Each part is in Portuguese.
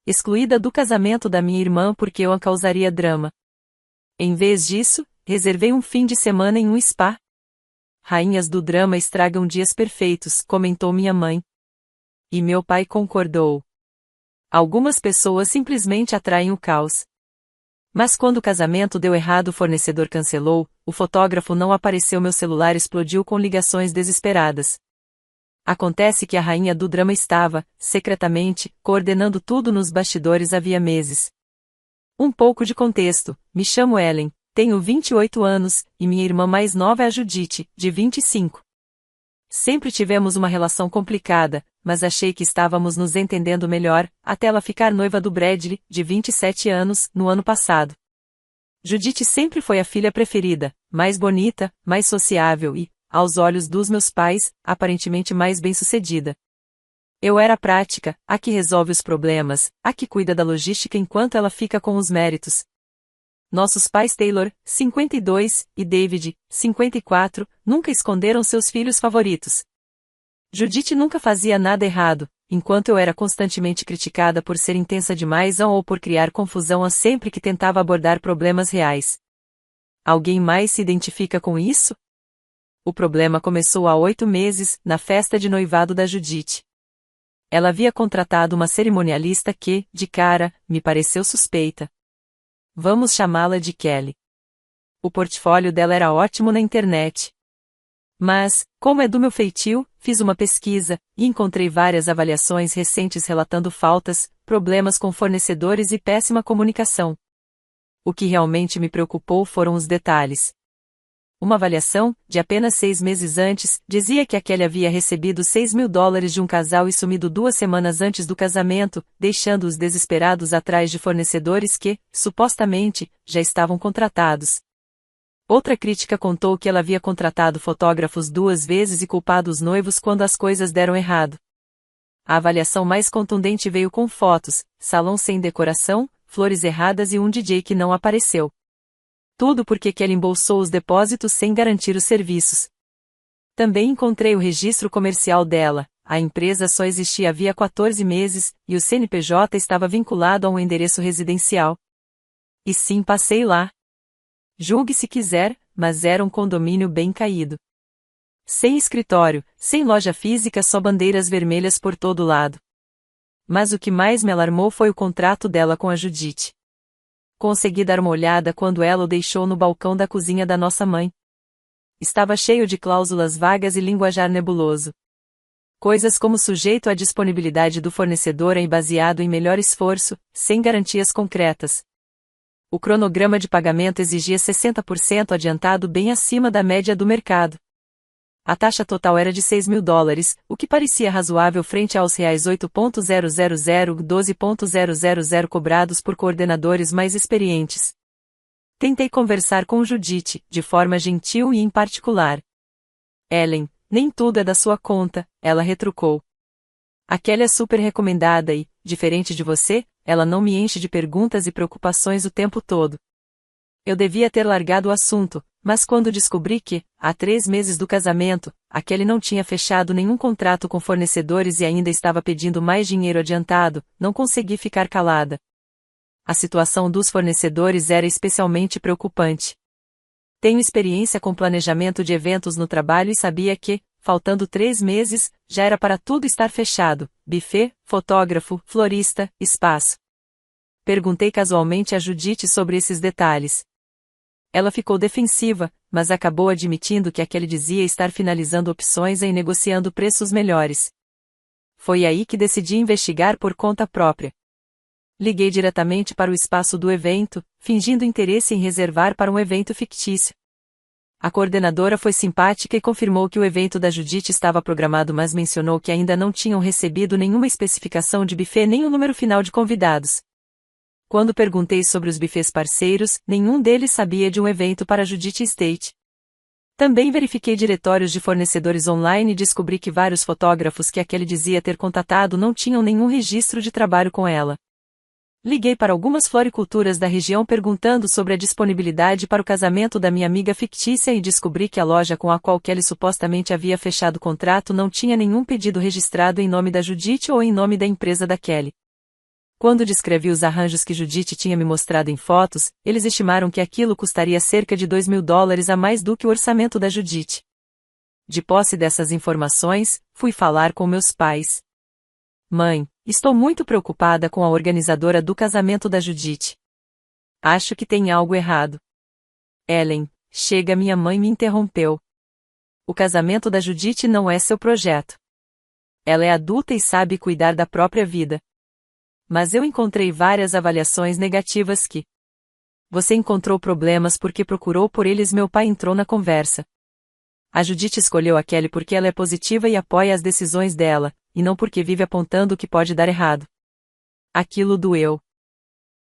excluída do casamento da minha irmã porque eu a causaria drama. Em vez disso, reservei um fim de semana em um spa. Rainhas do drama estragam dias perfeitos, comentou minha mãe. E meu pai concordou. Algumas pessoas simplesmente atraem o caos. Mas quando o casamento deu errado, o fornecedor cancelou, o fotógrafo não apareceu, meu celular explodiu com ligações desesperadas. Acontece que a rainha do drama estava, secretamente, coordenando tudo nos bastidores havia meses. Um pouco de contexto: me chamo Ellen, tenho 28 anos, e minha irmã mais nova é a Judith, de 25. Sempre tivemos uma relação complicada, mas achei que estávamos nos entendendo melhor, até ela ficar noiva do Bradley, de 27 anos, no ano passado. Judith sempre foi a filha preferida, mais bonita, mais sociável e, aos olhos dos meus pais, aparentemente mais bem-sucedida. Eu era prática, a que resolve os problemas, a que cuida da logística enquanto ela fica com os méritos. Nossos pais Taylor, 52, e David, 54, nunca esconderam seus filhos favoritos. Judith nunca fazia nada errado, enquanto eu era constantemente criticada por ser intensa demais ou por criar confusão sempre que tentava abordar problemas reais. Alguém mais se identifica com isso? O problema começou há 8 meses, na festa de noivado da Judith. Ela havia contratado uma cerimonialista que, de cara, me pareceu suspeita. Vamos chamá-la de Kelly. O portfólio dela era ótimo na internet. Mas, como é do meu feitio, fiz uma pesquisa, e encontrei várias avaliações recentes relatando faltas, problemas com fornecedores e péssima comunicação. O que realmente me preocupou foram os detalhes. Uma avaliação, de apenas 6 meses antes, dizia que a Kelly havia recebido $6.000 de um casal e sumido 2 semanas antes do casamento, deixando-os desesperados atrás de fornecedores que, supostamente, já estavam contratados. Outra crítica contou que ela havia contratado fotógrafos 2 vezes e culpado os noivos quando as coisas deram errado. A avaliação mais contundente veio com fotos, salão sem decoração, flores erradas e um DJ que não apareceu. Tudo porque Kelly embolsou os depósitos sem garantir os serviços. Também encontrei o registro comercial dela, a empresa só existia havia 14 meses, e o CNPJ estava vinculado a um endereço residencial. E sim, passei lá. Julgue se quiser, mas era um condomínio bem caído. Sem escritório, sem loja física, só bandeiras vermelhas por todo lado. Mas o que mais me alarmou foi o contrato dela com a Judith. Consegui dar uma olhada quando ela o deixou no balcão da cozinha da nossa mãe. Estava cheio de cláusulas vagas e linguajar nebuloso. Coisas como sujeito à disponibilidade do fornecedor e baseado em melhor esforço, sem garantias concretas. O cronograma de pagamento exigia 60% adiantado, bem acima da média do mercado. A taxa total era de $6.000, o que parecia razoável frente aos R$8.000 e $12.000 cobrados por coordenadores mais experientes. Tentei conversar com Judith, de forma gentil e em particular. Ellen, nem tudo é da sua conta, ela retrucou. A Kelly é super recomendada e, diferente de você, ela não me enche de perguntas e preocupações o tempo todo. Eu devia ter largado o assunto, mas quando descobri que, há 3 meses do casamento, a Kelly não tinha fechado nenhum contrato com fornecedores e ainda estava pedindo mais dinheiro adiantado, não consegui ficar calada. A situação dos fornecedores era especialmente preocupante. Tenho experiência com planejamento de eventos no trabalho e sabia que, faltando 3 meses, já era para tudo estar fechado: buffet, fotógrafo, florista, espaço. Perguntei casualmente a Judith sobre esses detalhes. Ela ficou defensiva, mas acabou admitindo que aquele dizia estar finalizando opções e negociando preços melhores. Foi aí que decidi investigar por conta própria. Liguei diretamente para o espaço do evento, fingindo interesse em reservar para um evento fictício. A coordenadora foi simpática e confirmou que o evento da Judith estava programado, mas mencionou que ainda não tinham recebido nenhuma especificação de buffet nem o número final de convidados. Quando perguntei sobre os buffets parceiros, nenhum deles sabia de um evento para Judith Estate. Também verifiquei diretórios de fornecedores online e descobri que vários fotógrafos que aquele dizia ter contatado não tinham nenhum registro de trabalho com ela. Liguei para algumas floriculturas da região perguntando sobre a disponibilidade para o casamento da minha amiga fictícia e descobri que a loja com a qual Kelly supostamente havia fechado contrato não tinha nenhum pedido registrado em nome da Judith ou em nome da empresa da Kelly. Quando descrevi os arranjos que Judith tinha me mostrado em fotos, eles estimaram que aquilo custaria cerca de $2.000 a mais do que o orçamento da Judith. De posse dessas informações, fui falar com meus pais. Mãe, estou muito preocupada com a organizadora do casamento da Judith. Acho que tem algo errado. Ellen, chega, minha mãe me interrompeu. O casamento da Judith não é seu projeto. Ela é adulta e sabe cuidar da própria vida. Mas eu encontrei várias avaliações negativas que... Você encontrou problemas porque procurou por eles. Meu pai entrou na conversa. A Judith escolheu a Kelly porque ela é positiva e apoia as decisões dela, e não porque vive apontando o que pode dar errado. Aquilo doeu.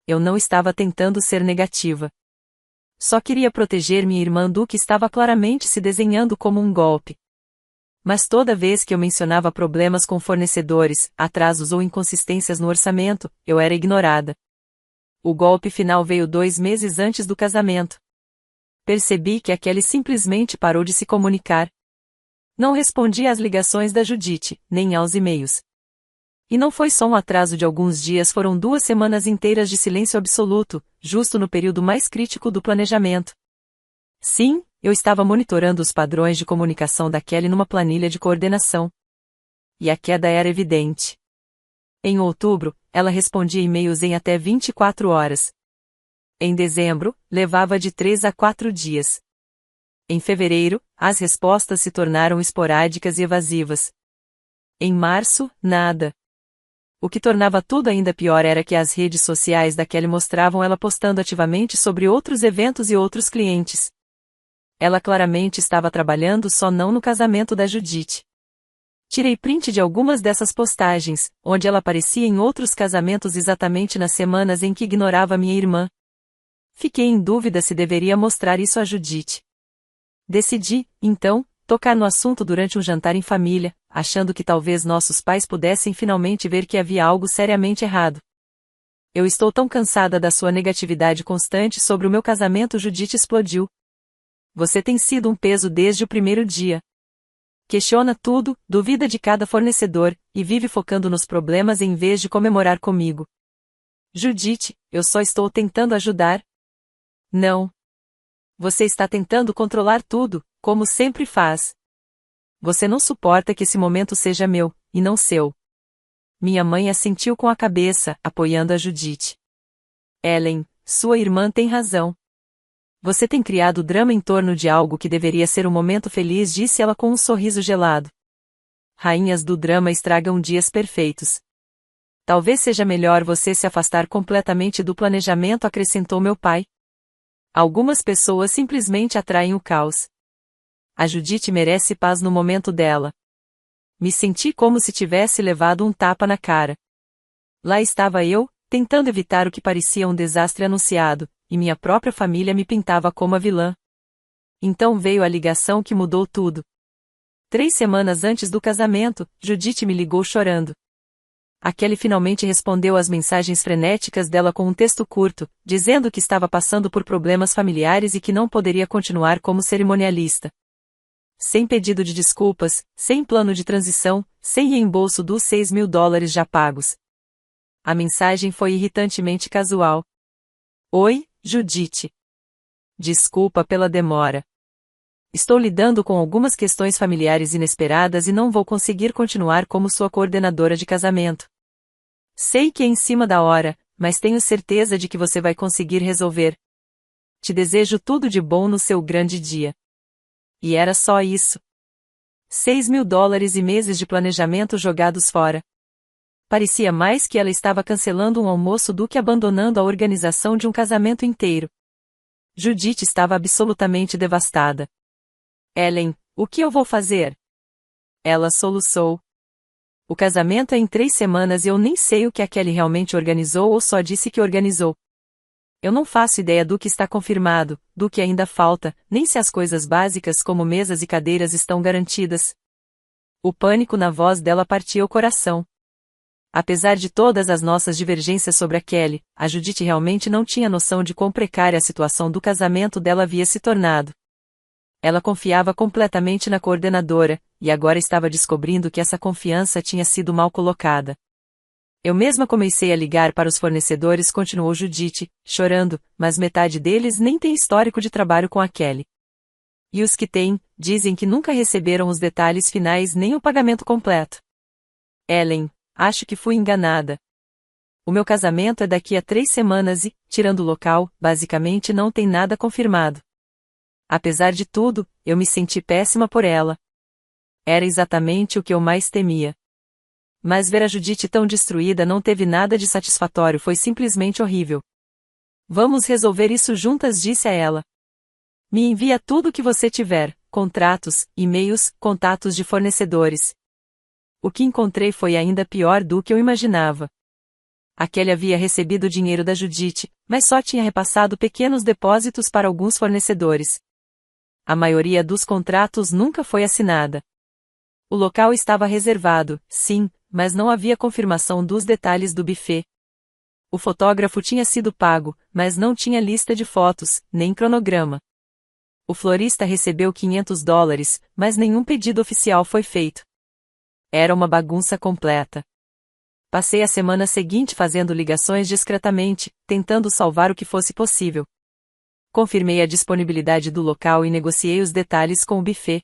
Eu não estava tentando ser negativa. Só queria proteger minha irmã do que estava claramente se desenhando como um golpe. Mas toda vez que eu mencionava problemas com fornecedores, atrasos ou inconsistências no orçamento, eu era ignorada. O golpe final veio 2 meses antes do casamento. Percebi que a Kelly simplesmente parou de se comunicar. Não respondia às ligações da Judith, nem aos e-mails. E não foi só um atraso de alguns dias, foram 2 semanas inteiras de silêncio absoluto, justo no período mais crítico do planejamento. Sim, eu estava monitorando os padrões de comunicação da Kelly numa planilha de coordenação. E a queda era evidente. Em outubro, ela respondia e-mails em até 24 horas. Em dezembro, levava de 3 a 4 dias. Em fevereiro, as respostas se tornaram esporádicas e evasivas. Em março, nada. O que tornava tudo ainda pior era que as redes sociais da Kelly mostravam ela postando ativamente sobre outros eventos e outros clientes. Ela claramente estava trabalhando, só não no casamento da Judith. Tirei print de algumas dessas postagens, onde ela aparecia em outros casamentos exatamente nas semanas em que ignorava minha irmã. Fiquei em dúvida se deveria mostrar isso a Judith. Decidi, então, tocar no assunto durante um jantar em família, achando que talvez nossos pais pudessem finalmente ver que havia algo seriamente errado. Eu estou tão cansada da sua negatividade constante sobre o meu casamento. Judith explodiu. Você tem sido um peso desde o primeiro dia. Questiona tudo, duvida de cada fornecedor, e vive focando nos problemas em vez de comemorar comigo. Judith, eu só estou tentando ajudar. Não. Você está tentando controlar tudo, como sempre faz. Você não suporta que esse momento seja meu, e não seu. Minha mãe assentiu com a cabeça, apoiando a Judith. Ellen, sua irmã tem razão. Você tem criado drama em torno de algo que deveria ser um momento feliz, disse ela com um sorriso gelado. Rainhas do drama estragam dias perfeitos. Talvez seja melhor você se afastar completamente do planejamento, acrescentou meu pai. Algumas pessoas simplesmente atraem o caos. A Judith merece paz no momento dela. Me senti como se tivesse levado um tapa na cara. Lá estava eu, tentando evitar o que parecia um desastre anunciado, e minha própria família me pintava como a vilã. Então veio a ligação que mudou tudo. 3 semanas antes do casamento, Judith me ligou chorando. A Kelly finalmente respondeu às mensagens frenéticas dela com um texto curto, dizendo que estava passando por problemas familiares e que não poderia continuar como cerimonialista. Sem pedido de desculpas, sem plano de transição, sem reembolso dos $6.000 já pagos. A mensagem foi irritantemente casual. Oi, Judith. Desculpa pela demora. Estou lidando com algumas questões familiares inesperadas e não vou conseguir continuar como sua coordenadora de casamento. Sei que é em cima da hora, mas tenho certeza de que você vai conseguir resolver. Te desejo tudo de bom no seu grande dia. E era só isso. $6.000 e meses de planejamento jogados fora. Parecia mais que ela estava cancelando um almoço do que abandonando a organização de um casamento inteiro. Judith estava absolutamente devastada. Ellen, o que eu vou fazer? Ela soluçou. O casamento é em 3 semanas e eu nem sei o que a Kelly realmente organizou ou só disse que organizou. Eu não faço ideia do que está confirmado, do que ainda falta, nem se as coisas básicas como mesas e cadeiras estão garantidas. O pânico na voz dela partia o coração. Apesar de todas as nossas divergências sobre a Kelly, a Judith realmente não tinha noção de quão precária a situação do casamento dela havia se tornado. Ela confiava completamente na coordenadora, e agora estava descobrindo que essa confiança tinha sido mal colocada. Eu mesma comecei a ligar para os fornecedores, continuou Judith, chorando, mas metade deles nem tem histórico de trabalho com a Kelly. E os que têm, dizem que nunca receberam os detalhes finais nem o pagamento completo. Ellen, acho que fui enganada. O meu casamento é daqui a 3 semanas e, tirando o local, basicamente não tem nada confirmado. Apesar de tudo, eu me senti péssima por ela. Era exatamente o que eu mais temia. Mas ver a Judith tão destruída não teve nada de satisfatório, foi simplesmente horrível. Vamos resolver isso juntas, disse a ela. Me envia tudo o que você tiver, contratos, e-mails, contatos de fornecedores. O que encontrei foi ainda pior do que eu imaginava. A Kelly havia recebido o dinheiro da Judith, mas só tinha repassado pequenos depósitos para alguns fornecedores. A maioria dos contratos nunca foi assinada. O local estava reservado, sim, mas não havia confirmação dos detalhes do buffet. O fotógrafo tinha sido pago, mas não tinha lista de fotos, nem cronograma. O florista recebeu $500, mas nenhum pedido oficial foi feito. Era uma bagunça completa. Passei a semana seguinte fazendo ligações discretamente, tentando salvar o que fosse possível. Confirmei a disponibilidade do local e negociei os detalhes com o buffet.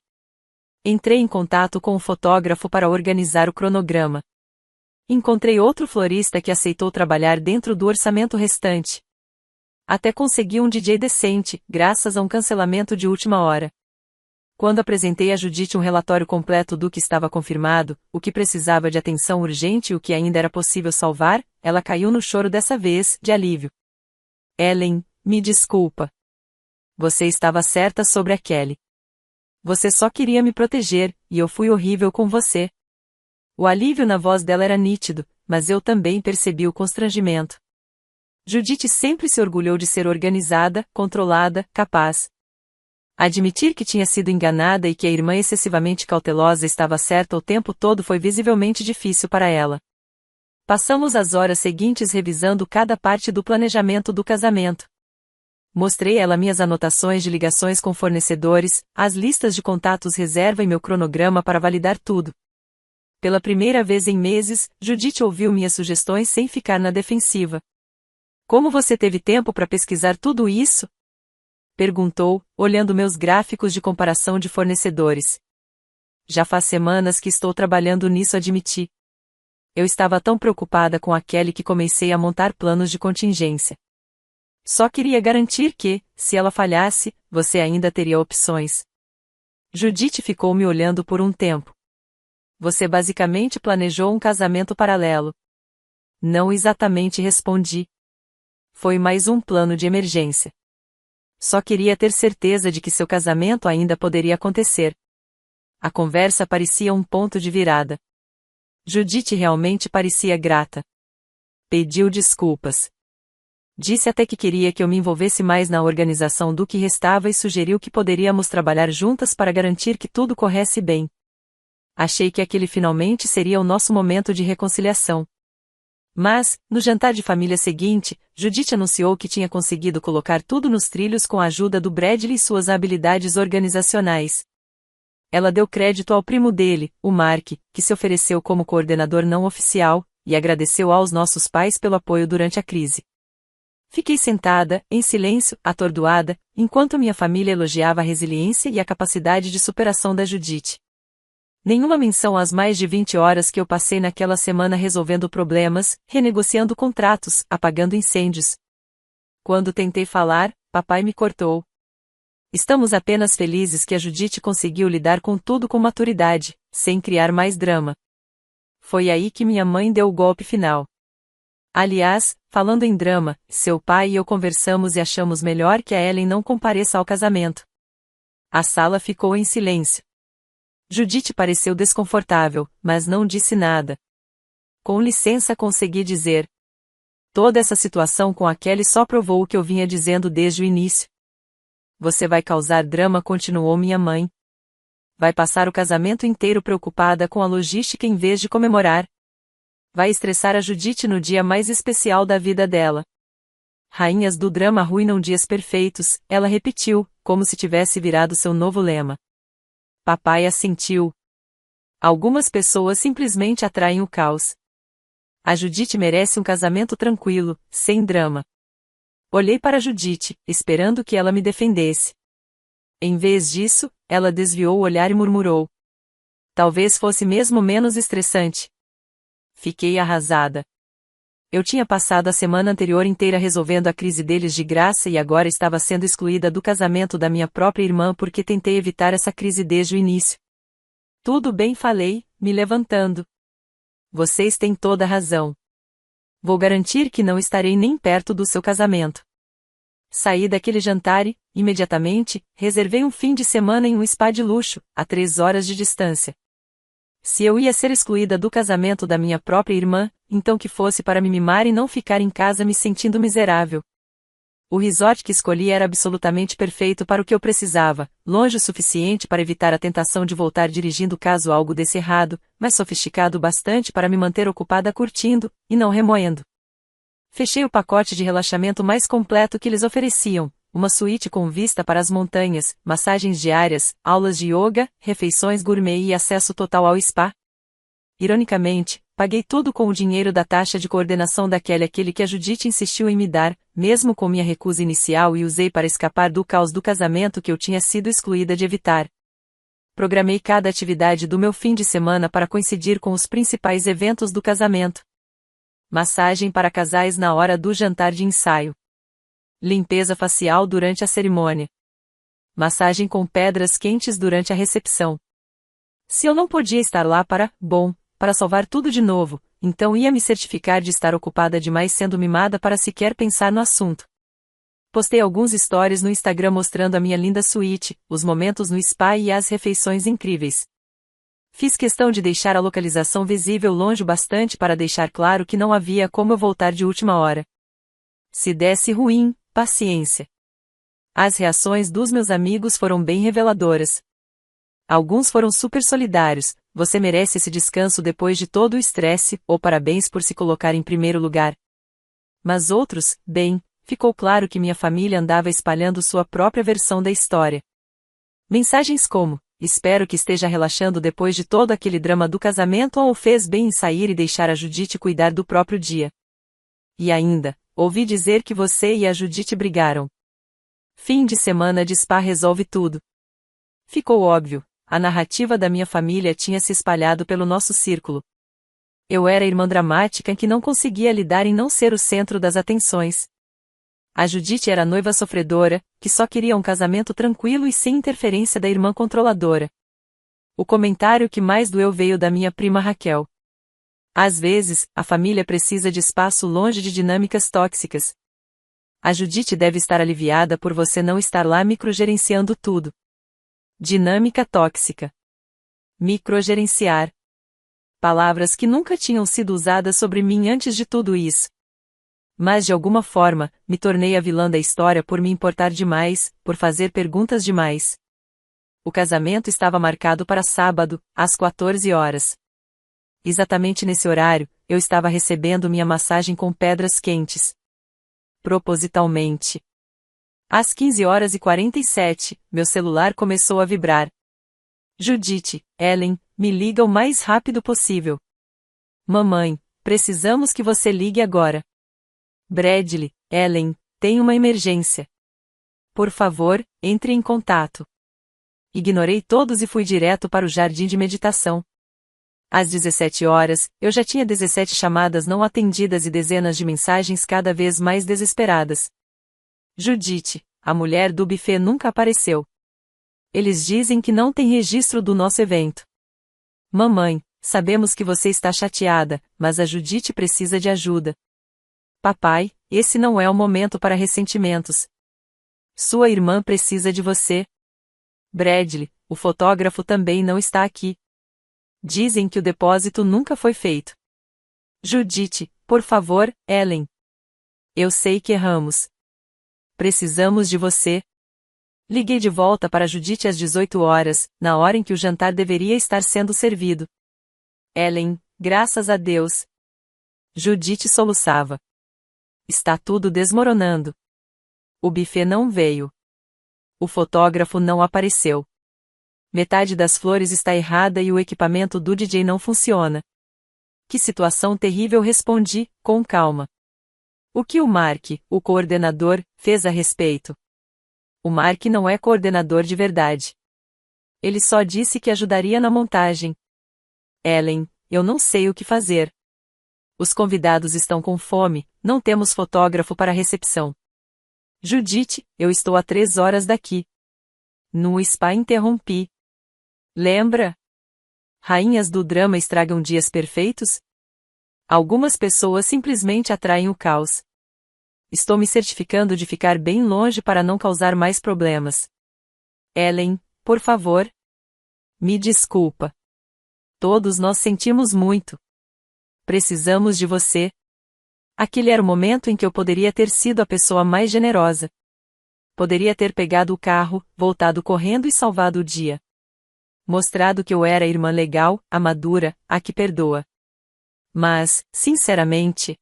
Entrei em contato com o fotógrafo para organizar o cronograma. Encontrei outro florista que aceitou trabalhar dentro do orçamento restante. Até consegui um DJ decente, graças a um cancelamento de última hora. Quando apresentei a Judith um relatório completo do que estava confirmado, o que precisava de atenção urgente e o que ainda era possível salvar, ela caiu no choro dessa vez, de alívio. Ellen, me desculpa. Você estava certa sobre a Kelly. Você só queria me proteger, e eu fui horrível com você. O alívio na voz dela era nítido, mas eu também percebi o constrangimento. Judith sempre se orgulhou de ser organizada, controlada, capaz. Admitir que tinha sido enganada e que a irmã excessivamente cautelosa estava certa o tempo todo foi visivelmente difícil para ela. Passamos as horas seguintes revisando cada parte do planejamento do casamento. Mostrei a ela minhas anotações de ligações com fornecedores, as listas de contatos reserva e meu cronograma para validar tudo. Pela primeira vez em meses, Judith ouviu minhas sugestões sem ficar na defensiva. Como você teve tempo para pesquisar tudo isso? Perguntou, olhando meus gráficos de comparação de fornecedores. Já faz semanas que estou trabalhando nisso, admiti. Eu estava tão preocupada com a Kelly que comecei a montar planos de contingência. Só queria garantir que, se ela falhasse, você ainda teria opções. Judith ficou me olhando por um tempo. Você basicamente planejou um casamento paralelo. Não exatamente, respondi. Foi mais um plano de emergência. Só queria ter certeza de que seu casamento ainda poderia acontecer. A conversa parecia um ponto de virada. Judith realmente parecia grata. Pediu desculpas. Disse até que queria que eu me envolvesse mais na organização do que restava e sugeriu que poderíamos trabalhar juntas para garantir que tudo corresse bem. Achei que aquele finalmente seria o nosso momento de reconciliação. Mas, no jantar de família seguinte, Judith anunciou que tinha conseguido colocar tudo nos trilhos com a ajuda do Bradley e suas habilidades organizacionais. Ela deu crédito ao primo dele, o Mark, que se ofereceu como coordenador não oficial, e agradeceu aos nossos pais pelo apoio durante a crise. Fiquei sentada, em silêncio, atordoada, enquanto minha família elogiava a resiliência e a capacidade de superação da Judith. Nenhuma menção às mais de 20 horas que eu passei naquela semana resolvendo problemas, renegociando contratos, apagando incêndios. Quando tentei falar, papai me cortou. Estamos apenas felizes que a Judith conseguiu lidar com tudo com maturidade, sem criar mais drama. Foi aí que minha mãe deu o golpe final. Aliás, falando em drama, seu pai e eu conversamos e achamos melhor que a Ellen não compareça ao casamento. A sala ficou em silêncio. Judith pareceu desconfortável, mas não disse nada. Com licença, consegui dizer. Toda essa situação com a Kelly só provou o que eu vinha dizendo desde o início. Você vai causar drama, continuou minha mãe. Vai passar o casamento inteiro preocupada com a logística em vez de comemorar. Vai estressar a Judith no dia mais especial da vida dela. Rainhas do drama arruinam dias perfeitos, ela repetiu, como se tivesse virado seu novo lema. Papai assentiu. Algumas pessoas simplesmente atraem o caos. A Judite merece um casamento tranquilo, sem drama. Olhei para Judite, esperando que ela me defendesse. Em vez disso, ela desviou o olhar e murmurou. Talvez fosse mesmo menos estressante. Fiquei arrasada. Eu tinha passado a semana anterior inteira resolvendo a crise deles de graça e agora estava sendo excluída do casamento da minha própria irmã porque tentei evitar essa crise desde o início. Tudo bem, falei, me levantando. Vocês têm toda a razão. Vou garantir que não estarei nem perto do seu casamento. Saí daquele jantar e, imediatamente, reservei um fim de semana em um spa de luxo, a 3 horas de distância. Se eu ia ser excluída do casamento da minha própria irmã, então que fosse para me mimar e não ficar em casa me sentindo miserável. O resort que escolhi era absolutamente perfeito para o que eu precisava, longe o suficiente para evitar a tentação de voltar dirigindo caso algo desse errado, mas sofisticado bastante para me manter ocupada curtindo, e não remoendo. Fechei o pacote de relaxamento mais completo que eles ofereciam, uma suíte com vista para as montanhas, massagens diárias, aulas de yoga, refeições gourmet e acesso total ao spa. Ironicamente, paguei tudo com o dinheiro da taxa de coordenação aquele que a Judite insistiu em me dar, mesmo com minha recusa inicial e usei para escapar do caos do casamento que eu tinha sido excluída de evitar. Programei cada atividade do meu fim de semana para coincidir com os principais eventos do casamento. Massagem para casais na hora do jantar de ensaio. Limpeza facial durante a cerimônia. Massagem com pedras quentes durante a recepção. Se eu não podia estar lá para salvar tudo de novo, então ia me certificar de estar ocupada demais sendo mimada para sequer pensar no assunto. Postei alguns stories no Instagram mostrando a minha linda suíte, os momentos no spa e as refeições incríveis. Fiz questão de deixar a localização visível longe bastante para deixar claro que não havia como eu voltar de última hora. Se desse ruim, paciência. As reações dos meus amigos foram bem reveladoras. Alguns foram super solidários, você merece esse descanso depois de todo o estresse, ou parabéns por se colocar em primeiro lugar. Mas outros, ficou claro que minha família andava espalhando sua própria versão da história. Mensagens como, espero que esteja relaxando depois de todo aquele drama do casamento ou fez bem em sair e deixar a Judite cuidar do próprio dia. E ainda, ouvi dizer que você e a Judite brigaram. Fim de semana de spa resolve tudo. Ficou óbvio, a narrativa da minha família tinha se espalhado pelo nosso círculo. Eu era a irmã dramática que não conseguia lidar em não ser o centro das atenções. A Judite era a noiva sofredora, que só queria um casamento tranquilo e sem interferência da irmã controladora. O comentário que mais doeu veio da minha prima Raquel. Às vezes, a família precisa de espaço longe de dinâmicas tóxicas. A Judite deve estar aliviada por você não estar lá microgerenciando tudo. Dinâmica tóxica. Microgerenciar. Palavras que nunca tinham sido usadas sobre mim antes de tudo isso. Mas de alguma forma, me tornei a vilã da história por me importar demais, por fazer perguntas demais. O casamento estava marcado para sábado, às 14 horas. Exatamente nesse horário, eu estava recebendo minha massagem com pedras quentes. Propositalmente. Às 15h47, meu celular começou a vibrar. Judite, Ellen, me liga o mais rápido possível. Mamãe, precisamos que você ligue agora. Bradley, Ellen, tem uma emergência. Por favor, entre em contato. Ignorei todos e fui direto para o jardim de meditação. Às 17 horas, eu já tinha 17 chamadas não atendidas e dezenas de mensagens cada vez mais desesperadas. Judite, a mulher do buffet nunca apareceu. Eles dizem que não tem registro do nosso evento. Mamãe, sabemos que você está chateada, mas a Judite precisa de ajuda. Papai, esse não é o momento para ressentimentos. Sua irmã precisa de você. Bradley, o fotógrafo também não está aqui. Dizem que o depósito nunca foi feito. Judite, por favor, Ellen. Eu sei que erramos. Precisamos de você. Liguei de volta para Judite às 18 horas, na hora em que o jantar deveria estar sendo servido. Ellen, graças a Deus. Judite soluçava. Está tudo desmoronando. O buffet não veio. O fotógrafo não apareceu. Metade das flores está errada e o equipamento do DJ não funciona. Que situação terrível, respondi, com calma. O que o Mark, o coordenador, fez a respeito? O Mark não é coordenador de verdade. Ele só disse que ajudaria na montagem. Ellen, eu não sei o que fazer. Os convidados estão com fome, não temos fotógrafo para a recepção. Judith, eu estou a 3 horas daqui. No spa, interrompi. Lembra? Rainhas do drama estragam dias perfeitos? Algumas pessoas simplesmente atraem o caos. Estou me certificando de ficar bem longe para não causar mais problemas. Ellen, por favor. Me desculpa. Todos nós sentimos muito. Precisamos de você. Aquele era o momento em que eu poderia ter sido a pessoa mais generosa. Poderia ter pegado o carro, voltado correndo e salvado o dia. Mostrado que eu era a irmã legal, a madura, a que perdoa. Mas, sinceramente,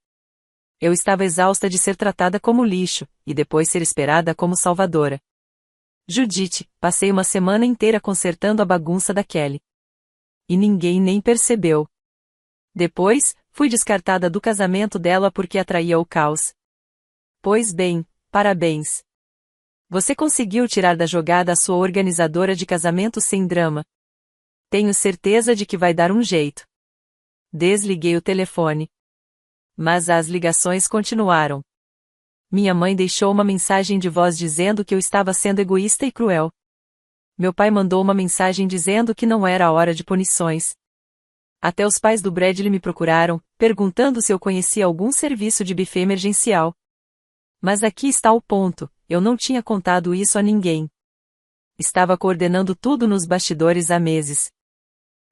eu estava exausta de ser tratada como lixo, e depois ser esperada como salvadora. Judith, passei uma semana inteira consertando a bagunça da Kelly. E ninguém nem percebeu. Depois, fui descartada do casamento dela porque atraía o caos. Pois bem, parabéns. Você conseguiu tirar da jogada a sua organizadora de casamento sem drama. Tenho certeza de que vai dar um jeito. Desliguei o telefone. Mas as ligações continuaram. Minha mãe deixou uma mensagem de voz dizendo que eu estava sendo egoísta e cruel. Meu pai mandou uma mensagem dizendo que não era a hora de punições. Até os pais do Bradley me procuraram, perguntando se eu conhecia algum serviço de buffet emergencial. Mas aqui está o ponto, eu não tinha contado isso a ninguém. Estava coordenando tudo nos bastidores há meses.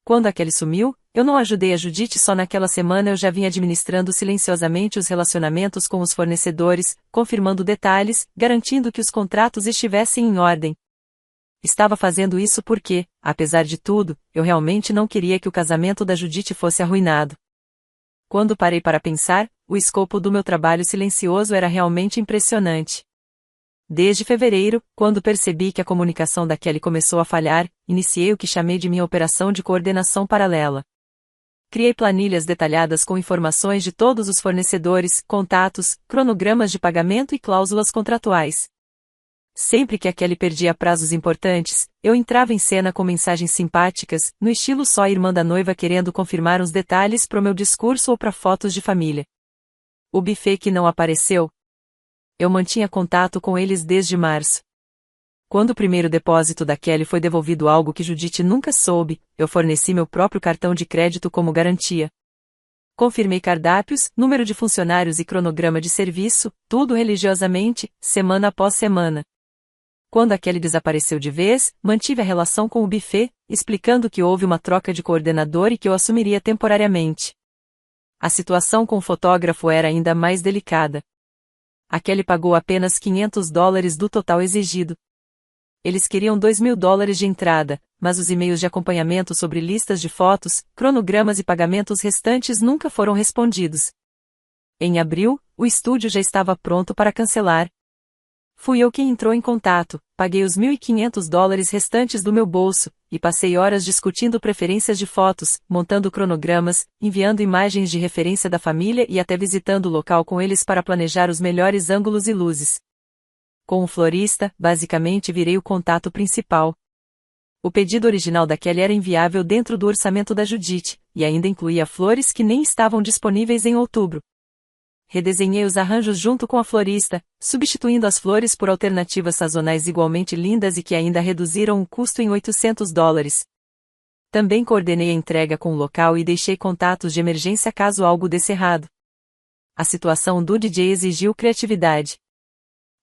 Quando aquele sumiu, eu não ajudei a Judith só naquela semana, eu já vinha administrando silenciosamente os relacionamentos com os fornecedores, confirmando detalhes, garantindo que os contratos estivessem em ordem. Estava fazendo isso porque, apesar de tudo, eu realmente não queria que o casamento da Judith fosse arruinado. Quando parei para pensar, o escopo do meu trabalho silencioso era realmente impressionante. Desde fevereiro, quando percebi que a comunicação da Kelly começou a falhar, iniciei o que chamei de minha operação de coordenação paralela. Criei planilhas detalhadas com informações de todos os fornecedores, contatos, cronogramas de pagamento e cláusulas contratuais. Sempre que a Kelly perdia prazos importantes, eu entrava em cena com mensagens simpáticas, no estilo só a irmã da noiva querendo confirmar os detalhes pro meu discurso ou para fotos de família. O buffet que não apareceu? Eu mantinha contato com eles desde março. Quando o primeiro depósito da Kelly foi devolvido, algo que Judith nunca soube, eu forneci meu próprio cartão de crédito como garantia. Confirmei cardápios, número de funcionários e cronograma de serviço, tudo religiosamente, semana após semana. Quando a Kelly desapareceu de vez, mantive a relação com o buffet, explicando que houve uma troca de coordenador e que eu assumiria temporariamente. A situação com o fotógrafo era ainda mais delicada. A Kelly pagou apenas $500 do total exigido. Eles queriam $2.000 de entrada, mas os e-mails de acompanhamento sobre listas de fotos, cronogramas e pagamentos restantes nunca foram respondidos. Em abril, o estúdio já estava pronto para cancelar. Fui eu quem entrou em contato, paguei os $1.500 restantes do meu bolso, e passei horas discutindo preferências de fotos, montando cronogramas, enviando imagens de referência da família e até visitando o local com eles para planejar os melhores ângulos e luzes. Com o florista, basicamente virei o contato principal. O pedido original da Kelly era inviável dentro do orçamento da Judith, e ainda incluía flores que nem estavam disponíveis em outubro. Redesenhei os arranjos junto com a florista, substituindo as flores por alternativas sazonais igualmente lindas e que ainda reduziram o custo em $800. Também coordenei a entrega com o local e deixei contatos de emergência caso algo desse errado. A situação do DJ exigiu criatividade.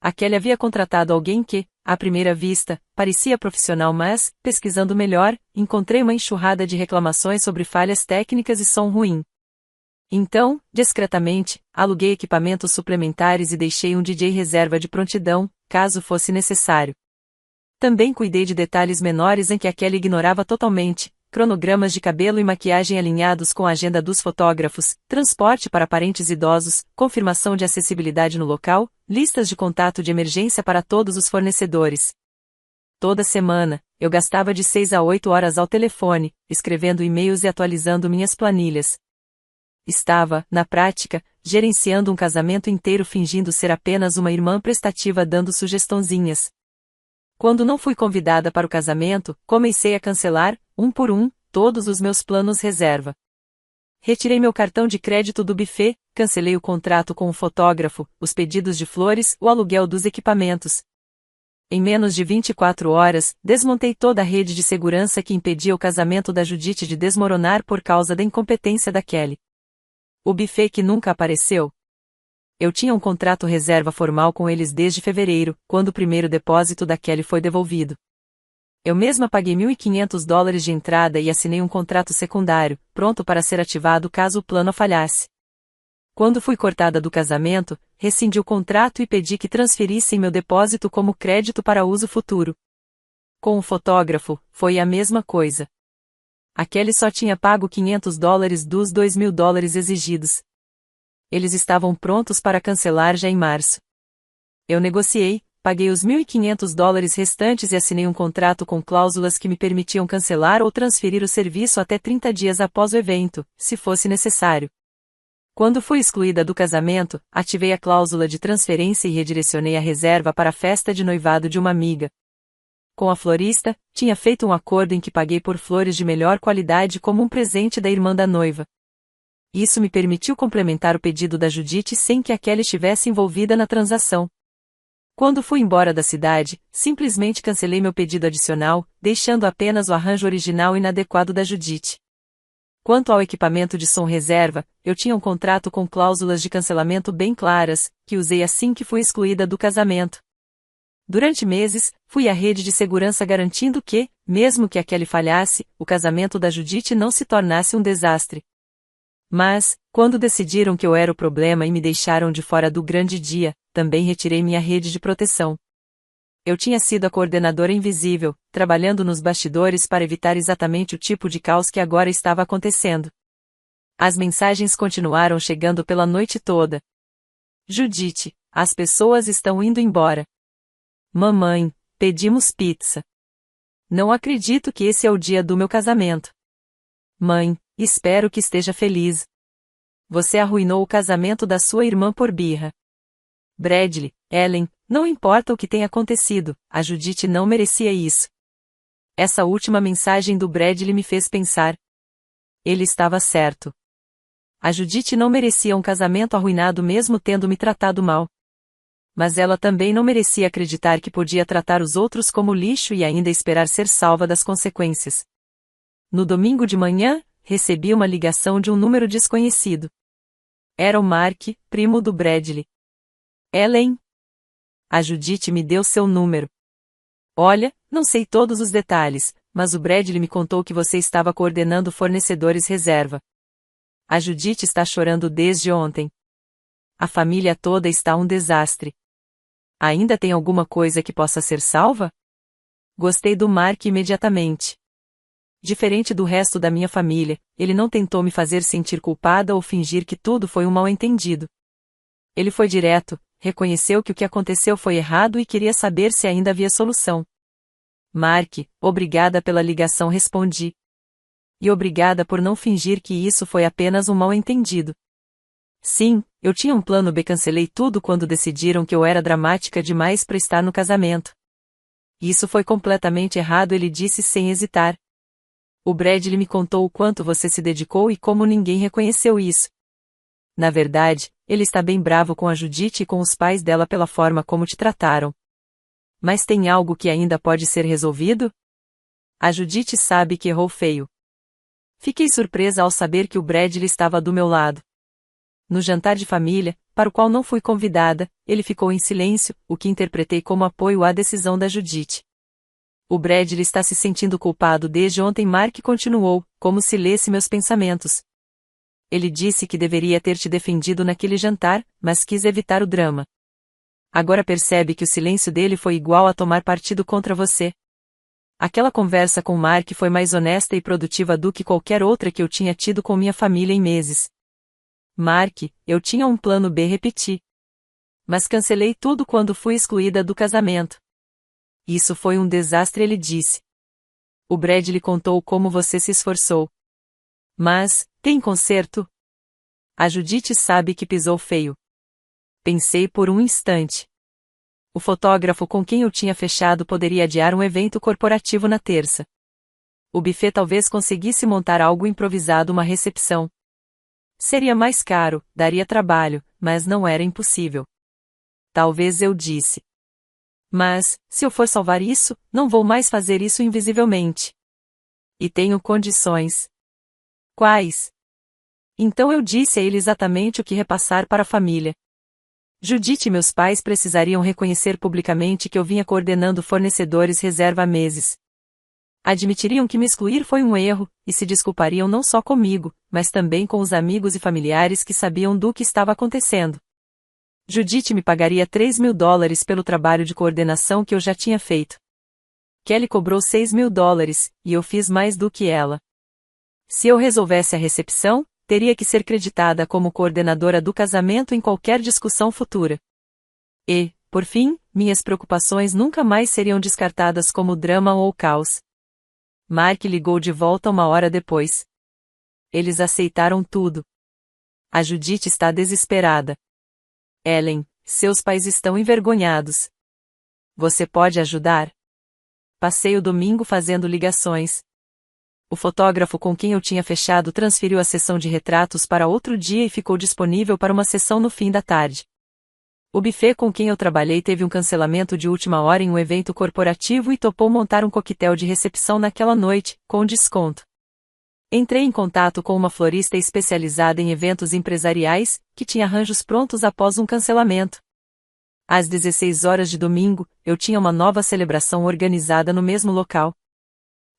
A Kelly havia contratado alguém que, à primeira vista, parecia profissional, mas, pesquisando melhor, encontrei uma enxurrada de reclamações sobre falhas técnicas e som ruim. Então, discretamente, aluguei equipamentos suplementares e deixei um DJ reserva de prontidão, caso fosse necessário. Também cuidei de detalhes menores em que a Kelly ignorava totalmente, cronogramas de cabelo e maquiagem alinhados com a agenda dos fotógrafos, transporte para parentes idosos, confirmação de acessibilidade no local, listas de contato de emergência para todos os fornecedores. Toda semana, eu gastava de 6 a 8 horas ao telefone, escrevendo e-mails e atualizando minhas planilhas. Estava, na prática, gerenciando um casamento inteiro fingindo ser apenas uma irmã prestativa dando sugestõezinhas. Quando não fui convidada para o casamento, comecei a cancelar, um por um, todos os meus planos reserva. Retirei meu cartão de crédito do buffet, cancelei o contrato com o fotógrafo, os pedidos de flores, o aluguel dos equipamentos. Em menos de 24 horas, desmontei toda a rede de segurança que impedia o casamento da Judite de desmoronar por causa da incompetência da Kelly. O buffet que nunca apareceu. Eu tinha um contrato reserva formal com eles desde fevereiro, quando o primeiro depósito da Kelly foi devolvido. Eu mesma paguei $1.500 de entrada e assinei um contrato secundário, pronto para ser ativado caso o plano falhasse. Quando fui cortada do casamento, rescindi o contrato e pedi que transferissem meu depósito como crédito para uso futuro. Com o fotógrafo, foi a mesma coisa. A Kelly só tinha pago $500 dos $2.000 exigidos. Eles estavam prontos para cancelar já em março. Eu negociei, paguei os $1.500 restantes e assinei um contrato com cláusulas que me permitiam cancelar ou transferir o serviço até 30 dias após o evento, se fosse necessário. Quando fui excluída do casamento, ativei a cláusula de transferência e redirecionei a reserva para a festa de noivado de uma amiga. Com a florista, tinha feito um acordo em que paguei por flores de melhor qualidade como um presente da irmã da noiva. Isso me permitiu complementar o pedido da Judite sem que a Kelly estivesse envolvida na transação. Quando fui embora da cidade, simplesmente cancelei meu pedido adicional, deixando apenas o arranjo original inadequado da Judite. Quanto ao equipamento de som reserva, eu tinha um contrato com cláusulas de cancelamento bem claras, que usei assim que fui excluída do casamento. Durante meses, fui à rede de segurança garantindo que, mesmo que a Kelly falhasse, o casamento da Judite não se tornasse um desastre. Mas, quando decidiram que eu era o problema e me deixaram de fora do grande dia, também retirei minha rede de proteção. Eu tinha sido a coordenadora invisível, trabalhando nos bastidores para evitar exatamente o tipo de caos que agora estava acontecendo. As mensagens continuaram chegando pela noite toda. Judite, as pessoas estão indo embora. Mamãe, pedimos pizza. Não acredito que esse é o dia do meu casamento. Mãe, espero que esteja feliz. Você arruinou o casamento da sua irmã por birra. Bradley, Ellen, não importa o que tenha acontecido, a Judite não merecia isso. Essa última mensagem do Bradley me fez pensar. Ele estava certo. A Judite não merecia um casamento arruinado mesmo tendo me tratado mal. Mas ela também não merecia acreditar que podia tratar os outros como lixo e ainda esperar ser salva das consequências. No domingo de manhã, recebi uma ligação de um número desconhecido. Era o Mark, primo do Bradley. Ellen. A Judite me deu seu número. Olha, não sei todos os detalhes, mas o Bradley me contou que você estava coordenando fornecedores reserva. A Judite está chorando desde ontem. A família toda está um desastre. Ainda tem alguma coisa que possa ser salva? Gostei do Mark imediatamente. Diferente do resto da minha família, ele não tentou me fazer sentir culpada ou fingir que tudo foi um mal-entendido. Ele foi direto, reconheceu que o que aconteceu foi errado e queria saber se ainda havia solução. Mark, obrigada pela ligação, respondi. E obrigada por não fingir que isso foi apenas um mal-entendido. Sim, eu tinha um plano B. Cancelei tudo quando decidiram que eu era dramática demais para estar no casamento. Isso foi completamente errado, ele disse sem hesitar. O Bradley me contou o quanto você se dedicou e como ninguém reconheceu isso. Na verdade, ele está bem bravo com a Judite e com os pais dela pela forma como te trataram. Mas tem algo que ainda pode ser resolvido? A Judite sabe que errou feio. Fiquei surpresa ao saber que o Bradley estava do meu lado. No jantar de família, para o qual não fui convidada, ele ficou em silêncio, o que interpretei como apoio à decisão da Judite. O Bradley está se sentindo culpado desde ontem. Mark continuou, como se lesse meus pensamentos. Ele disse que deveria ter te defendido naquele jantar, mas quis evitar o drama. Agora percebe que o silêncio dele foi igual a tomar partido contra você. Aquela conversa com Mark foi mais honesta e produtiva do que qualquer outra que eu tinha tido com minha família em meses. Mark, eu tinha um plano B, repeti. Mas cancelei tudo quando fui excluída do casamento. Isso foi um desastre, ele disse. O Bradley contou como você se esforçou. Mas, tem conserto? A Judite sabe que pisou feio. Pensei por um instante. O fotógrafo com quem eu tinha fechado poderia adiar um evento corporativo na terça. O buffet talvez conseguisse montar algo improvisado, uma recepção. Seria mais caro, daria trabalho, mas não era impossível. Talvez eu disse. Mas, se eu for salvar isso, não vou mais fazer isso invisivelmente. E tenho condições. Quais? Então eu disse a ele exatamente o que repassar para a família. Judite e meus pais precisariam reconhecer publicamente que eu vinha coordenando fornecedores reserva há meses. Admitiriam que me excluir foi um erro, e se desculpariam não só comigo, mas também com os amigos e familiares que sabiam do que estava acontecendo. Judite me pagaria $3.000 pelo trabalho de coordenação que eu já tinha feito. Kelly cobrou $6.000, e eu fiz mais do que ela. Se eu resolvesse a recepção, teria que ser creditada como coordenadora do casamento em qualquer discussão futura. E, por fim, minhas preocupações nunca mais seriam descartadas como drama ou caos. Mark ligou de volta 1 hora depois. Eles aceitaram tudo. A Judite está desesperada. Ellen, seus pais estão envergonhados. Você pode ajudar? Passei o domingo fazendo ligações. O fotógrafo com quem eu tinha fechado transferiu a sessão de retratos para outro dia e ficou disponível para uma sessão no fim da tarde. O buffet com quem eu trabalhei teve um cancelamento de última hora em um evento corporativo e topou montar um coquetel de recepção naquela noite, com desconto. Entrei em contato com uma florista especializada em eventos empresariais, que tinha arranjos prontos após um cancelamento. Às 16 horas de domingo, eu tinha uma nova celebração organizada no mesmo local.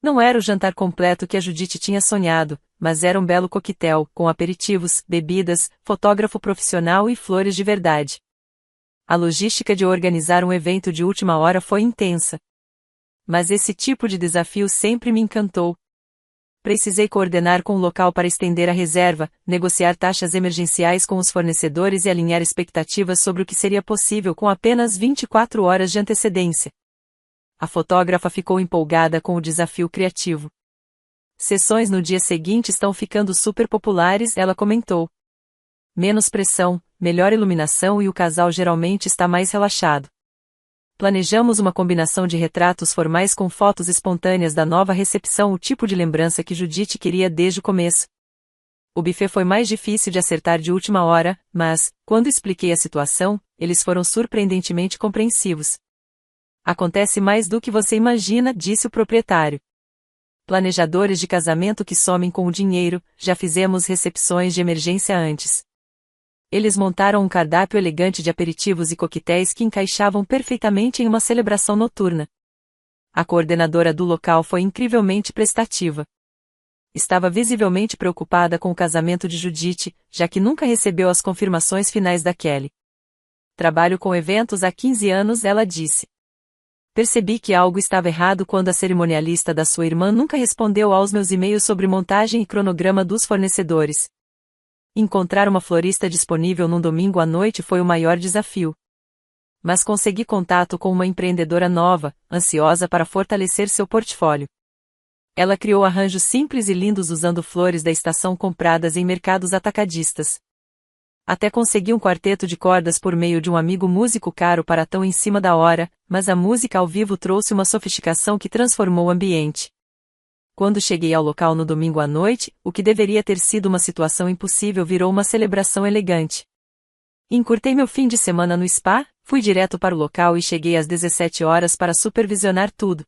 Não era o jantar completo que a Judite tinha sonhado, mas era um belo coquetel, com aperitivos, bebidas, fotógrafo profissional e flores de verdade. A logística de organizar um evento de última hora foi intensa. Mas esse tipo de desafio sempre me encantou. Precisei coordenar com o local para estender a reserva, negociar taxas emergenciais com os fornecedores e alinhar expectativas sobre o que seria possível com apenas 24 horas de antecedência. A fotógrafa ficou empolgada com o desafio criativo. Sessões no dia seguinte estão ficando super populares, ela comentou. Menos pressão, melhor iluminação e o casal geralmente está mais relaxado. Planejamos uma combinação de retratos formais com fotos espontâneas da nova recepção, o tipo de lembrança que Judite queria desde o começo. O buffet foi mais difícil de acertar de última hora, mas, quando expliquei a situação, eles foram surpreendentemente compreensivos. Acontece mais do que você imagina, disse o proprietário. Planejadores de casamento que somem com o dinheiro, já fizemos recepções de emergência antes. Eles montaram um cardápio elegante de aperitivos e coquetéis que encaixavam perfeitamente em uma celebração noturna. A coordenadora do local foi incrivelmente prestativa. Estava visivelmente preocupada com o casamento de Judite, já que nunca recebeu as confirmações finais da Kelly. Trabalho com eventos há 15 anos, ela disse. Percebi que algo estava errado quando a cerimonialista da sua irmã nunca respondeu aos meus e-mails sobre montagem e cronograma dos fornecedores. Encontrar uma florista disponível num domingo à noite foi o maior desafio. Mas consegui contato com uma empreendedora nova, ansiosa para fortalecer seu portfólio. Ela criou arranjos simples e lindos usando flores da estação compradas em mercados atacadistas. Até consegui um quarteto de cordas por meio de um amigo músico caro para tão em cima da hora, mas a música ao vivo trouxe uma sofisticação que transformou o ambiente. Quando cheguei ao local no domingo à noite, o que deveria ter sido uma situação impossível virou uma celebração elegante. Encurtei meu fim de semana no spa, fui direto para o local e cheguei às 17 horas para supervisionar tudo.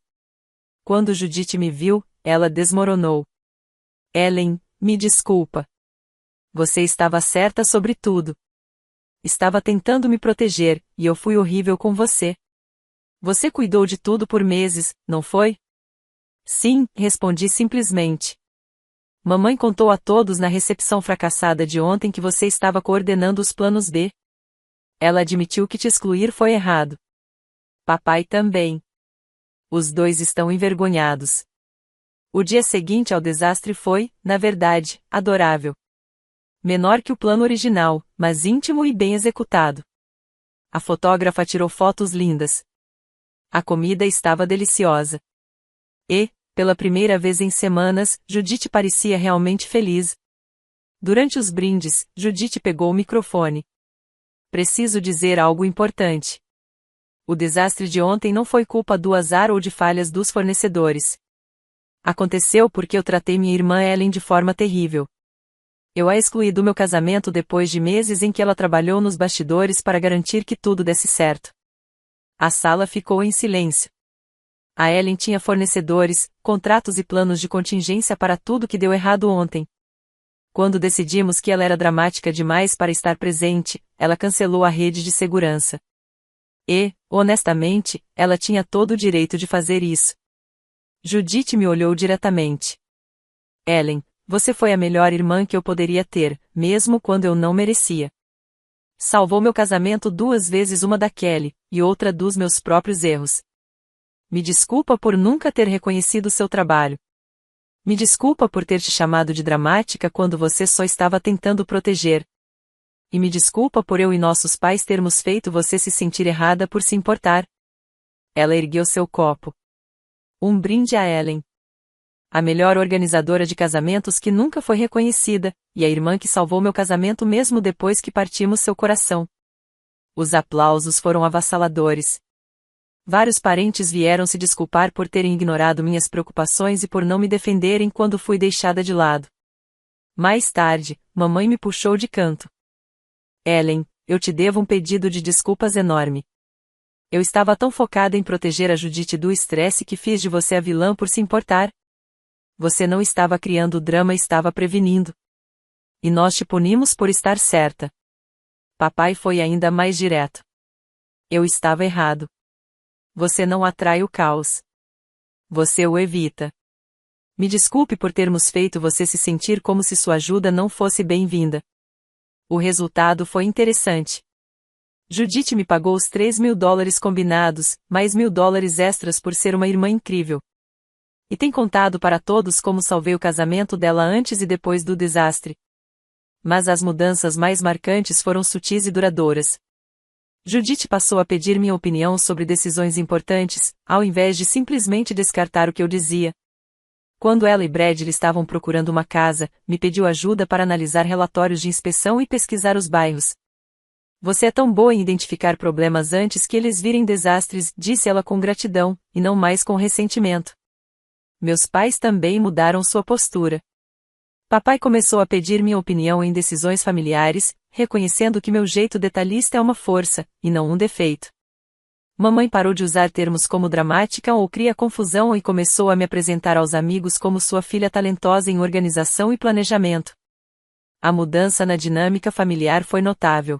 Quando Judite me viu, ela desmoronou. Ellen, me desculpa. Você estava certa sobre tudo. Estava tentando me proteger, e eu fui horrível com você. Você cuidou de tudo por meses, não foi? Sim, respondi simplesmente. Mamãe contou a todos na recepção fracassada de ontem que você estava coordenando os planos B. Ela admitiu que te excluir foi errado. Papai também. Os dois estão envergonhados. O dia seguinte ao desastre foi, na verdade, adorável. Menor que o plano original, mas íntimo e bem executado. A fotógrafa tirou fotos lindas. A comida estava deliciosa. E, pela primeira vez em semanas, Judite parecia realmente feliz. Durante os brindes, Judith pegou o microfone. Preciso dizer algo importante. O desastre de ontem não foi culpa do azar ou de falhas dos fornecedores. Aconteceu porque eu tratei minha irmã Ellen de forma terrível. Eu a excluí do meu casamento depois de meses em que ela trabalhou nos bastidores para garantir que tudo desse certo. A sala ficou em silêncio. A Ellen tinha fornecedores, contratos e planos de contingência para tudo que deu errado ontem. Quando decidimos que ela era dramática demais para estar presente, ela cancelou a rede de segurança. E, honestamente, ela tinha todo o direito de fazer isso. Judith me olhou diretamente. Ellen, você foi a melhor irmã que eu poderia ter, mesmo quando eu não merecia. Salvou meu casamento 2 vezes, uma da Kelly, e outra dos meus próprios erros. Me desculpa por nunca ter reconhecido seu trabalho. Me desculpa por ter te chamado de dramática quando você só estava tentando proteger. E me desculpa por eu e nossos pais termos feito você se sentir errada por se importar. Ela ergueu seu copo. Um brinde a Ellen. A melhor organizadora de casamentos que nunca foi reconhecida, e a irmã que salvou meu casamento mesmo depois que partimos seu coração. Os aplausos foram avassaladores. Vários parentes vieram se desculpar por terem ignorado minhas preocupações e por não me defenderem quando fui deixada de lado. Mais tarde, mamãe me puxou de canto. Ellen, eu te devo um pedido de desculpas enorme. Eu estava tão focada em proteger a Judith do estresse que fiz de você a vilã por se importar. Você não estava criando drama, estava prevenindo. E nós te punimos por estar certa. Papai foi ainda mais direto. Eu estava errado. Você não atrai o caos. Você o evita. Me desculpe por termos feito você se sentir como se sua ajuda não fosse bem-vinda. O resultado foi interessante. Judith me pagou os $3.000 combinados, mais $1.000 extras por ser uma irmã incrível. E tem contado para todos como salvei o casamento dela antes e depois do desastre. Mas as mudanças mais marcantes foram sutis e duradouras. Judith passou a pedir minha opinião sobre decisões importantes, ao invés de simplesmente descartar o que eu dizia. Quando ela e Bradley estavam procurando uma casa, me pediu ajuda para analisar relatórios de inspeção e pesquisar os bairros. Você é tão boa em identificar problemas antes que eles virem desastres, disse ela com gratidão, e não mais com ressentimento. Meus pais também mudaram sua postura. Papai começou a pedir minha opinião em decisões familiares, reconhecendo que meu jeito detalhista é uma força, e não um defeito. Mamãe parou de usar termos como dramática ou cria confusão e começou a me apresentar aos amigos como sua filha talentosa em organização e planejamento. A mudança na dinâmica familiar foi notável.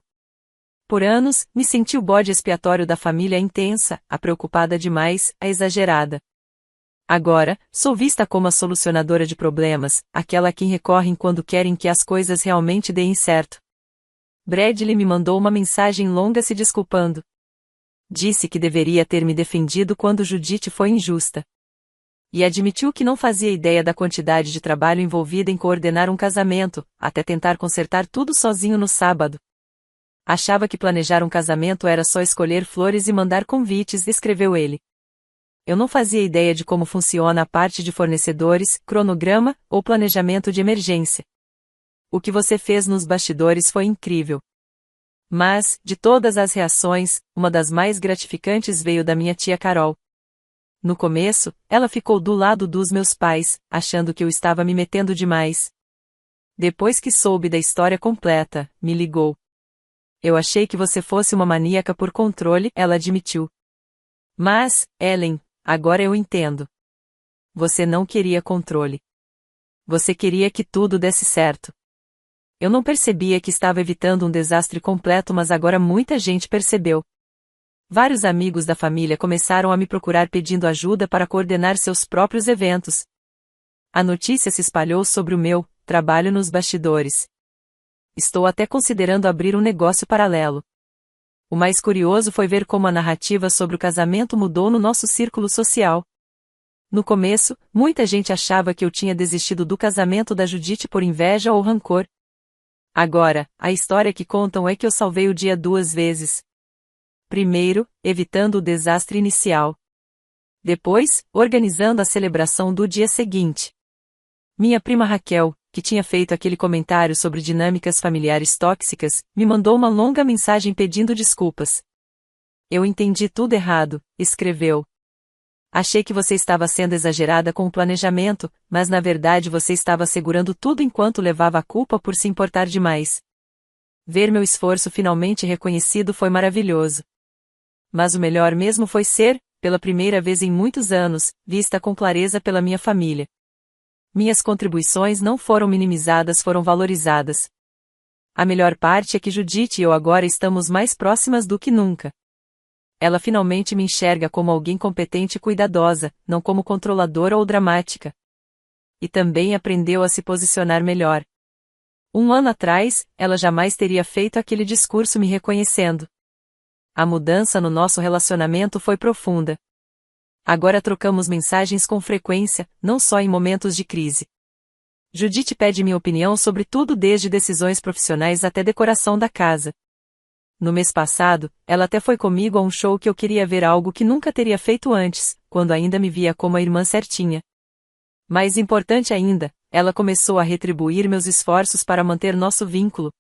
Por anos, me senti o bode expiatório da família intensa, a preocupada demais, a exagerada. Agora, sou vista como a solucionadora de problemas, aquela a quem recorrem quando querem que as coisas realmente deem certo. Bradley me mandou uma mensagem longa se desculpando. Disse que deveria ter me defendido quando Judith foi injusta. E admitiu que não fazia ideia da quantidade de trabalho envolvida em coordenar um casamento, até tentar consertar tudo sozinho no sábado. Achava que planejar um casamento era só escolher flores e mandar convites, escreveu ele. Eu não fazia ideia de como funciona a parte de fornecedores, cronograma, ou planejamento de emergência. O que você fez nos bastidores foi incrível. Mas, de todas as reações, uma das mais gratificantes veio da minha tia Carol. No começo, ela ficou do lado dos meus pais, achando que eu estava me metendo demais. Depois que soube da história completa, me ligou. Eu achei que você fosse uma maníaca por controle, ela admitiu. Mas, Ellen, agora eu entendo. Você não queria controle. Você queria que tudo desse certo. Eu não percebia que estava evitando um desastre completo, mas agora muita gente percebeu. Vários amigos da família começaram a me procurar pedindo ajuda para coordenar seus próprios eventos. A notícia se espalhou sobre o meu trabalho nos bastidores. Estou até considerando abrir um negócio paralelo. O mais curioso foi ver como a narrativa sobre o casamento mudou no nosso círculo social. No começo, muita gente achava que eu tinha desistido do casamento da Judith por inveja ou rancor. Agora, a história que contam é que eu salvei o dia 2 vezes. Primeiro, evitando o desastre inicial. Depois, organizando a celebração do dia seguinte. Minha prima Raquel, que tinha feito aquele comentário sobre dinâmicas familiares tóxicas, me mandou uma longa mensagem pedindo desculpas. Eu entendi tudo errado, escreveu. Achei que você estava sendo exagerada com o planejamento, mas na verdade você estava segurando tudo enquanto levava a culpa por se importar demais. Ver meu esforço finalmente reconhecido foi maravilhoso. Mas o melhor mesmo foi ser, pela primeira vez em muitos anos, vista com clareza pela minha família. Minhas contribuições não foram minimizadas, foram valorizadas. A melhor parte é que Judith e eu agora estamos mais próximas do que nunca. Ela finalmente me enxerga como alguém competente e cuidadosa, não como controladora ou dramática. E também aprendeu a se posicionar melhor. Um ano atrás, ela jamais teria feito aquele discurso me reconhecendo. A mudança no nosso relacionamento foi profunda. Agora trocamos mensagens com frequência, não só em momentos de crise. Judith pede minha opinião sobre tudo, desde decisões profissionais até decoração da casa. No mês passado, ela até foi comigo a um show que eu queria ver, algo que nunca teria feito antes, quando ainda me via como a irmã certinha. Mais importante ainda, ela começou a retribuir meus esforços para manter nosso vínculo.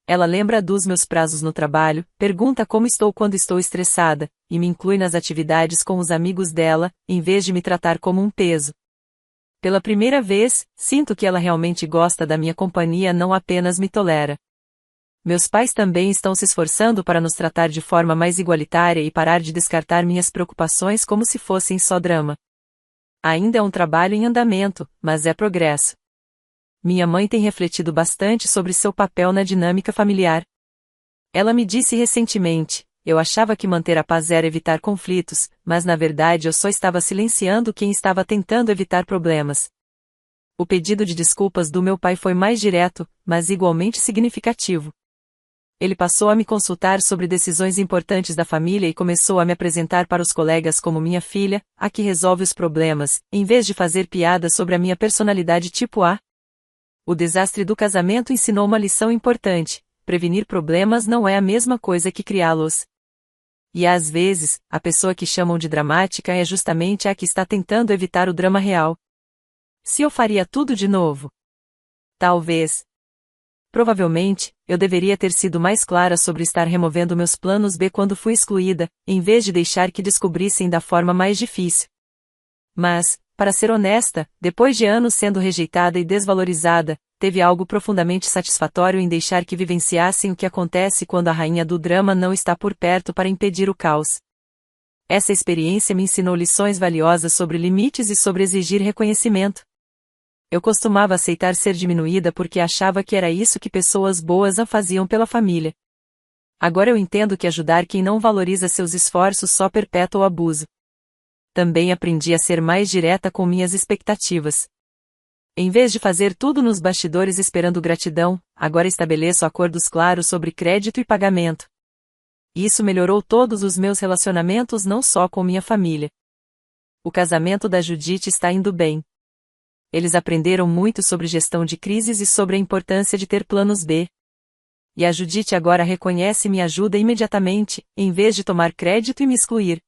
Ela lembra dos meus prazos no trabalho, pergunta como estou quando estou estressada, e me inclui nas atividades com os amigos dela, em vez de me tratar como um peso. Pela primeira vez, sinto que ela realmente gosta da minha companhia, não apenas me tolera. Meus pais também estão se esforçando para nos tratar de forma mais igualitária e parar de descartar minhas preocupações como se fossem só drama. Ainda é um trabalho em andamento, mas é progresso. Minha mãe tem refletido bastante sobre seu papel na dinâmica familiar. Ela me disse recentemente: eu achava que manter a paz era evitar conflitos, mas na verdade eu só estava silenciando quem estava tentando evitar problemas. O pedido de desculpas do meu pai foi mais direto, mas igualmente significativo. Ele passou a me consultar sobre decisões importantes da família e começou a me apresentar para os colegas como minha filha, a que resolve os problemas, em vez de fazer piadas sobre a minha personalidade tipo A. O desastre do casamento ensinou uma lição importante: prevenir problemas não é a mesma coisa que criá-los. E às vezes, a pessoa que chamam de dramática é justamente a que está tentando evitar o drama real. Se eu faria tudo de novo? Talvez. Provavelmente, eu deveria ter sido mais clara sobre estar removendo meus planos B quando fui excluída, em vez de deixar que descobrissem da forma mais difícil. Mas, para ser honesta, depois de anos sendo rejeitada e desvalorizada, teve algo profundamente satisfatório em deixar que vivenciassem o que acontece quando a rainha do drama não está por perto para impedir o caos. Essa experiência me ensinou lições valiosas sobre limites e sobre exigir reconhecimento. Eu costumava aceitar ser diminuída porque achava que era isso que pessoas boas faziam pela família. Agora eu entendo que ajudar quem não valoriza seus esforços só perpetua o abuso. Também aprendi a ser mais direta com minhas expectativas. Em vez de fazer tudo nos bastidores esperando gratidão, agora estabeleço acordos claros sobre crédito e pagamento. Isso melhorou todos os meus relacionamentos, não só com minha família. O casamento da Judith está indo bem. Eles aprenderam muito sobre gestão de crises e sobre a importância de ter planos B. E a Judith agora reconhece e me ajuda imediatamente, em vez de tomar crédito e me excluir.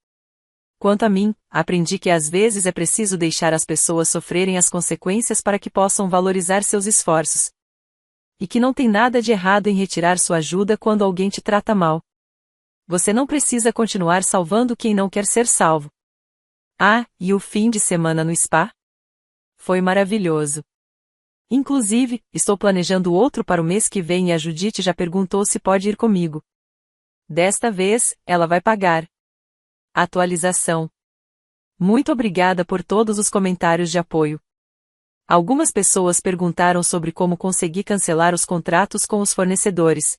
Quanto a mim, aprendi que às vezes é preciso deixar as pessoas sofrerem as consequências para que possam valorizar seus esforços. E que não tem nada de errado em retirar sua ajuda quando alguém te trata mal. Você não precisa continuar salvando quem não quer ser salvo. Ah, e o fim de semana no spa? Foi maravilhoso. Inclusive, estou planejando outro para o mês que vem e a Judith já perguntou se pode ir comigo. Desta vez, ela vai pagar. Atualização. Muito obrigada por todos os comentários de apoio. Algumas pessoas perguntaram sobre como consegui cancelar os contratos com os fornecedores.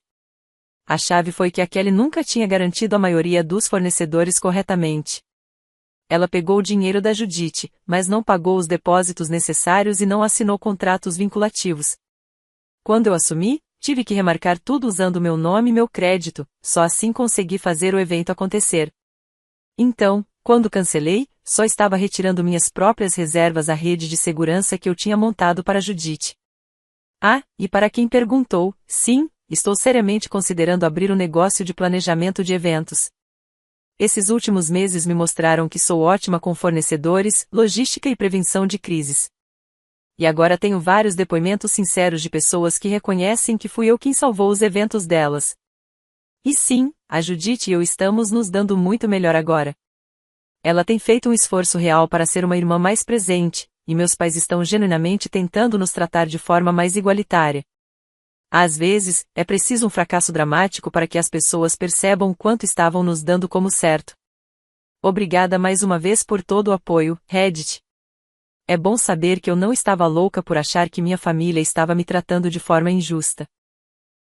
A chave foi que a Kelly nunca tinha garantido a maioria dos fornecedores corretamente. Ela pegou o dinheiro da Judith, mas não pagou os depósitos necessários e não assinou contratos vinculativos. Quando eu assumi, tive que remarcar tudo usando meu nome e meu crédito, só assim consegui fazer o evento acontecer. Então, quando cancelei, só estava retirando minhas próprias reservas à rede de segurança que eu tinha montado para Judith. Ah, e para quem perguntou, sim, estou seriamente considerando abrir um negócio de planejamento de eventos. Esses últimos meses me mostraram que sou ótima com fornecedores, logística e prevenção de crises. E agora tenho vários depoimentos sinceros de pessoas que reconhecem que fui eu quem salvou os eventos delas. E sim, a Judite e eu estamos nos dando muito melhor agora. Ela tem feito um esforço real para ser uma irmã mais presente, e meus pais estão genuinamente tentando nos tratar de forma mais igualitária. Às vezes, é preciso um fracasso dramático para que as pessoas percebam o quanto estavam nos dando como certo. Obrigada mais uma vez por todo o apoio, Reddit. É bom saber que eu não estava louca por achar que minha família estava me tratando de forma injusta.